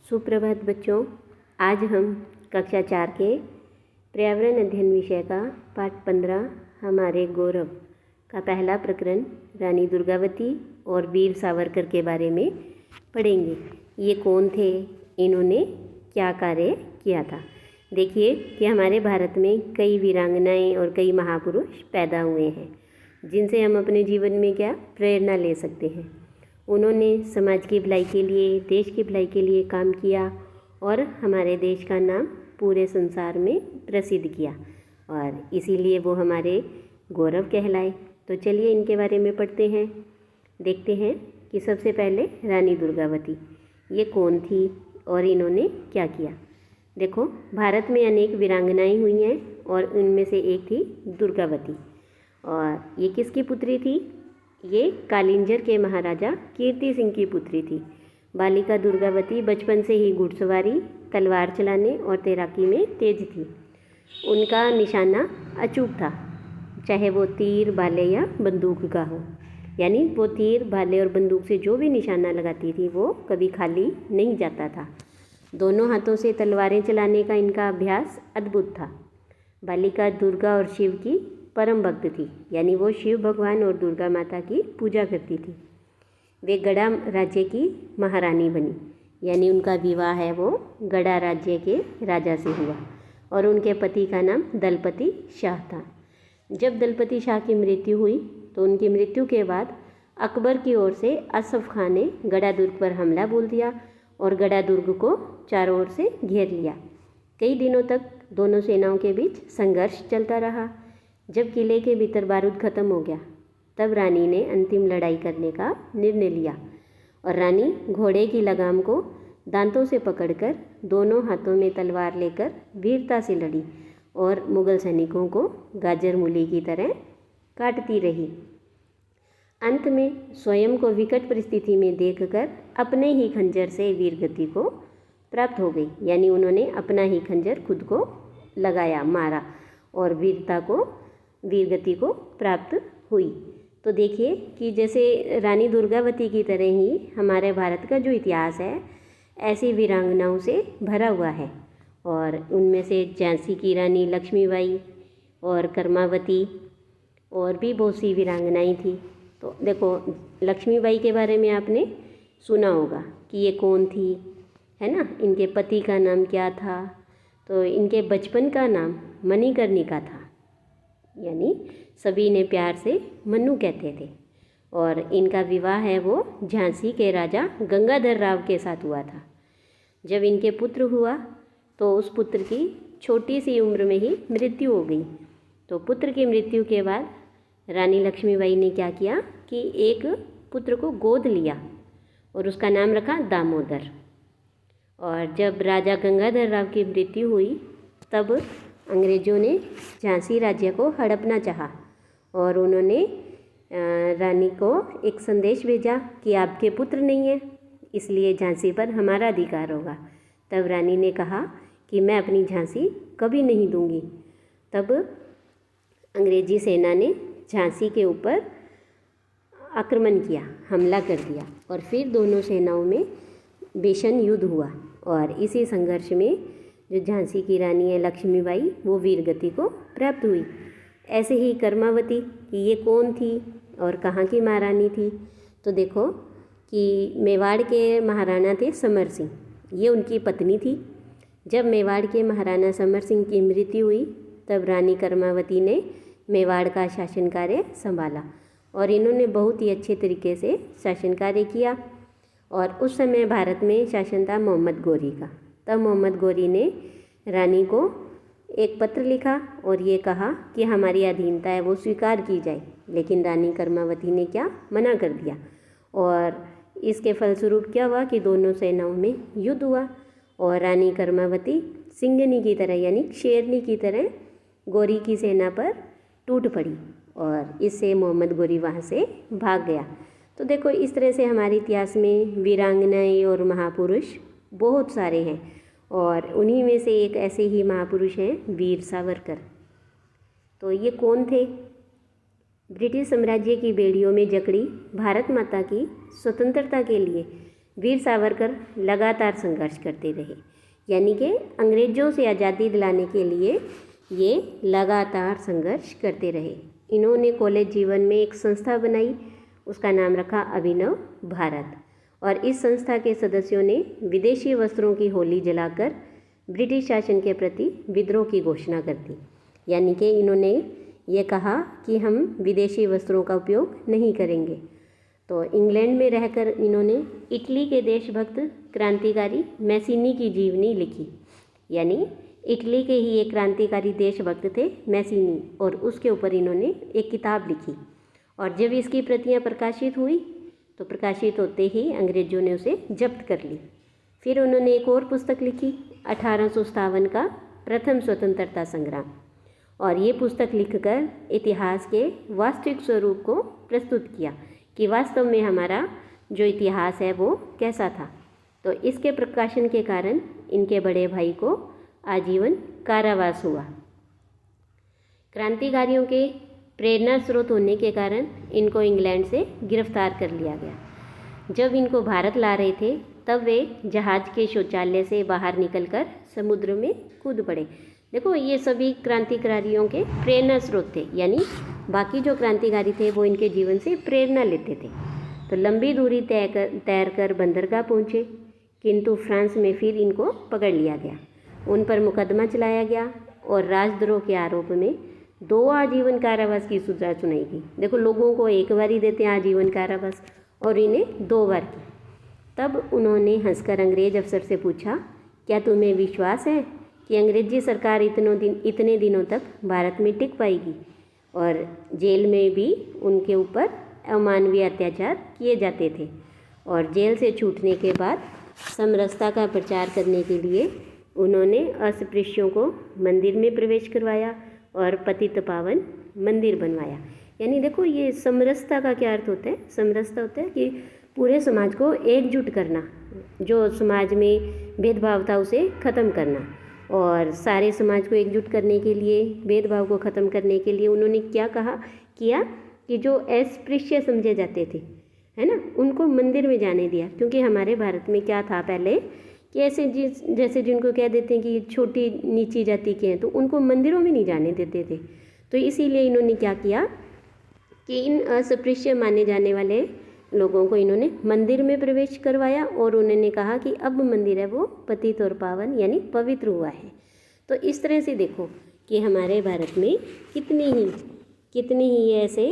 सुप्रभात बच्चों। आज हम कक्षा 4 के पर्यावरण अध्ययन विषय का पाठ 15 हमारे गौरव का पहला प्रकरण रानी दुर्गावती और वीर सावरकर के बारे में पढ़ेंगे। ये कौन थे, इन्होंने क्या कार्य किया था। देखिए कि हमारे भारत में कई वीरांगनाएं और कई महापुरुष पैदा हुए हैं जिनसे हम अपने जीवन में क्या प्रेरणा ले सकते हैं। उन्होंने समाज की भलाई के लिए, देश की भलाई के लिए काम किया और हमारे देश का नाम पूरे संसार में प्रसिद्ध किया और इसीलिए वो हमारे गौरव कहलाए। तो चलिए इनके बारे में पढ़ते हैं। देखते हैं कि सबसे पहले रानी दुर्गावती ये कौन थी और इन्होंने क्या किया। देखो, भारत में अनेक वीरांगनाएं हुई हैं और उनमें से एक थी दुर्गावती। और ये किसकी पुत्री थी? ये कालिंजर के महाराजा कीर्ति सिंह की पुत्री थी। बालिका दुर्गावती बचपन से ही घुड़सवारी, तलवार चलाने और तैराकी में तेज थी। उनका निशाना अचूक था, चाहे वो तीर, भाले या बंदूक का हो। यानी वो तीर, भाले और बंदूक से जो भी निशाना लगाती थी वो कभी खाली नहीं जाता था। दोनों हाथों से तलवारें चलाने का इनका अभ्यास अद्भुत था। बालिका दुर्गा और शिव की परम भक्त थी, यानी वो शिव भगवान और दुर्गा माता की पूजा करती थी। वे गड़ा राज्य की महारानी बनी, यानी उनका विवाह है वो गड़ा राज्य के राजा से हुआ और उनके पति का नाम दलपति शाह था। जब दलपति शाह की मृत्यु हुई तो उनकी मृत्यु के बाद अकबर की ओर से असफ खान ने गड़ा दुर्ग पर हमला बोल दिया और गड़ा दुर्ग को चारों ओर से घेर लिया। कई दिनों तक दोनों सेनाओं के बीच संघर्ष चलता रहा। जब किले के भीतर बारूद खत्म हो गया तब रानी ने अंतिम लड़ाई करने का निर्णय लिया और रानी घोड़े की लगाम को दांतों से पकड़कर दोनों हाथों में तलवार लेकर वीरता से लड़ी और मुगल सैनिकों को गाजर मूली की तरह काटती रही। अंत में स्वयं को विकट परिस्थिति में देखकर अपने ही खंजर से वीरगति को प्राप्त हो गई, यानी उन्होंने अपना ही खंजर खुद को लगाया, मारा और वीरगति को प्राप्त हुई। तो देखिए कि जैसे रानी दुर्गावती की तरह ही हमारे भारत का जो इतिहास है ऐसी वीरांगनाओं से भरा हुआ है और उनमें से झांसी की रानी लक्ष्मीबाई और कर्मावती और भी बहुत सी वीरांगनाएं थी। तो देखो, लक्ष्मीबाई के बारे में आपने सुना होगा कि ये कौन थी, है ना। इनके पति का नाम क्या था? तो इनके बचपन का नाम मणिकर्णिका था, यानी सभी ने प्यार से मन्नू कहते थे। और इनका विवाह है वो झांसी के राजा गंगाधर राव के साथ हुआ था। जब इनके पुत्र हुआ तो उस पुत्र की छोटी सी उम्र में ही मृत्यु हो गई। तो पुत्र की मृत्यु के बाद रानी लक्ष्मीबाई ने क्या किया कि एक पुत्र को गोद लिया और उसका नाम रखा दामोदर। और जब राजा गंगाधर राव की मृत्यु हुई तब अंग्रेज़ों ने झांसी राज्य को हड़पना चाहा और उन्होंने रानी को एक संदेश भेजा कि आपके पुत्र नहीं है, इसलिए झांसी पर हमारा अधिकार होगा। तब रानी ने कहा कि मैं अपनी झांसी कभी नहीं दूंगी। तब अंग्रेजी सेना ने झांसी के ऊपर आक्रमण किया, हमला कर दिया और फिर दोनों सेनाओं में भीषण युद्ध हुआ और इसी संघर्ष में जो झांसी की रानी है लक्ष्मीबाई वो वीरगति को प्राप्त हुई। ऐसे ही कर्मावती कि ये कौन थी और कहाँ की महारानी थी। तो देखो कि मेवाड़ के महाराणा थे समर सिंह, ये उनकी पत्नी थी। जब मेवाड़ के महाराणा समर सिंह की मृत्यु हुई तब रानी कर्मावती ने मेवाड़ का शासन कार्य संभाला और इन्होंने बहुत ही अच्छे तरीके से शासन कार्य किया। और उस समय भारत में शासन था मोहम्मद गौरी का। तब मोहम्मद गौरी ने रानी को एक पत्र लिखा और ये कहा कि हमारी अधीनता है वो स्वीकार की जाए, लेकिन रानी कर्मावती ने क्या मना कर दिया। और इसके फलस्वरूप क्या हुआ कि दोनों सेनाओं में युद्ध हुआ और रानी कर्मावती सिंगनी की तरह, यानी शेरनी की तरह गौरी की सेना पर टूट पड़ी और इससे मोहम्मद गौरी वहाँ से भाग गया। तो देखो, इस तरह से हमारे इतिहास में वीरांगनाएं और महापुरुष बहुत सारे हैं और उन्हीं में से एक ऐसे ही महापुरुष हैं वीर सावरकर। तो ये कौन थे? ब्रिटिश साम्राज्य की बेड़ियों में जकड़ी भारत माता की स्वतंत्रता के लिए वीर सावरकर लगातार संघर्ष करते रहे, यानी कि अंग्रेज़ों से आज़ादी दिलाने के लिए ये लगातार संघर्ष करते रहे। इन्होंने कॉलेज जीवन में एक संस्था बनाई, उसका नाम रखा अभिनव भारत, और इस संस्था के सदस्यों ने विदेशी वस्त्रों की होली जलाकर ब्रिटिश शासन के प्रति विद्रोह की घोषणा कर दी। यानी कि इन्होंने ये कहा कि हम विदेशी वस्त्रों का उपयोग नहीं करेंगे। तो इंग्लैंड में रहकर इन्होंने इटली के देशभक्त क्रांतिकारी मैसिनी की जीवनी लिखी, यानी इटली के ही एक क्रांतिकारी देशभक्त थे मैसिनी, और उसके ऊपर इन्होंने एक किताब लिखी। और जब इसकी प्रतियां प्रकाशित हुई तो प्रकाशित होते ही अंग्रेज़ों ने उसे जब्त कर ली। फिर उन्होंने एक और पुस्तक लिखी 1857 का प्रथम स्वतंत्रता संग्राम, और ये पुस्तक लिखकर इतिहास के वास्तविक स्वरूप को प्रस्तुत किया कि वास्तव में हमारा जो इतिहास है वो कैसा था। तो इसके प्रकाशन के कारण इनके बड़े भाई को आजीवन कारावास हुआ। क्रांतिकारियों के प्रेरणा स्रोत होने के कारण इनको इंग्लैंड से गिरफ्तार कर लिया गया। जब इनको भारत ला रहे थे तब वे जहाज के शौचालय से बाहर निकलकर समुद्र में कूद पड़े। देखो, ये सभी क्रांतिकारियों के प्रेरणा स्रोत थे, यानी बाकी जो क्रांतिकारी थे वो इनके जीवन से प्रेरणा लेते थे। तो लंबी दूरी तैर कर बंदरगाह पहुँचे, किंतु फ्रांस में फिर इनको पकड़ लिया गया। उन पर मुकदमा चलाया गया और राजद्रोह के आरोप में 2 आजीवन कारावास की सजा सुनाई गई। देखो, लोगों को एक बार ही देते हैं आजीवन कारावास, और इन्हें 2 बार की। तब उन्होंने हंसकर अंग्रेज अफसर से पूछा, क्या तुम्हें विश्वास है कि अंग्रेजी सरकार इतने दिनों तक भारत में टिक पाएगी? और जेल में भी उनके ऊपर अमानवीय अत्याचार किए जाते थे। और जेल से छूटने के बाद समरसता का प्रचार करने के लिए उन्होंने अस्पृश्यों को मंदिर में प्रवेश करवाया और पतित पावन मंदिर बनवाया। यानी देखो, ये समरसता का क्या अर्थ होता है? समरसता होता है कि पूरे समाज को एकजुट करना, जो समाज में भेदभाव था उसे ख़त्म करना। और सारे समाज को एकजुट करने के लिए, भेदभाव को ख़त्म करने के लिए उन्होंने क्या किया कि जो अस्पृश्य समझे जाते थे, है ना, उनको मंदिर में जाने दिया। क्योंकि हमारे भारत में क्या था पहले कि ऐसे जैसे जिनको कह देते हैं कि छोटी नीची जाति के हैं, तो उनको मंदिरों में नहीं जाने देते थे। तो इसीलिए इन्होंने क्या किया कि इन अस्पृश्य माने जाने वाले लोगों को इन्होंने मंदिर में प्रवेश करवाया, और उन्होंने कहा कि अब मंदिर है वो पतित और पावन यानी पवित्र हुआ है। तो इस तरह से देखो कि हमारे भारत में कितने ही ऐसे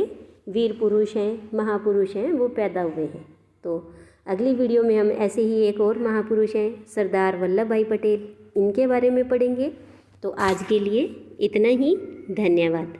वीर पुरुष हैं, महापुरुष हैं, वो पैदा हुए हैं। तो अगली वीडियो में हम ऐसे ही एक और महापुरुष हैं सरदार वल्लभ भाई पटेल, इनके बारे में पढ़ेंगे। तो आज के लिए इतना ही, धन्यवाद।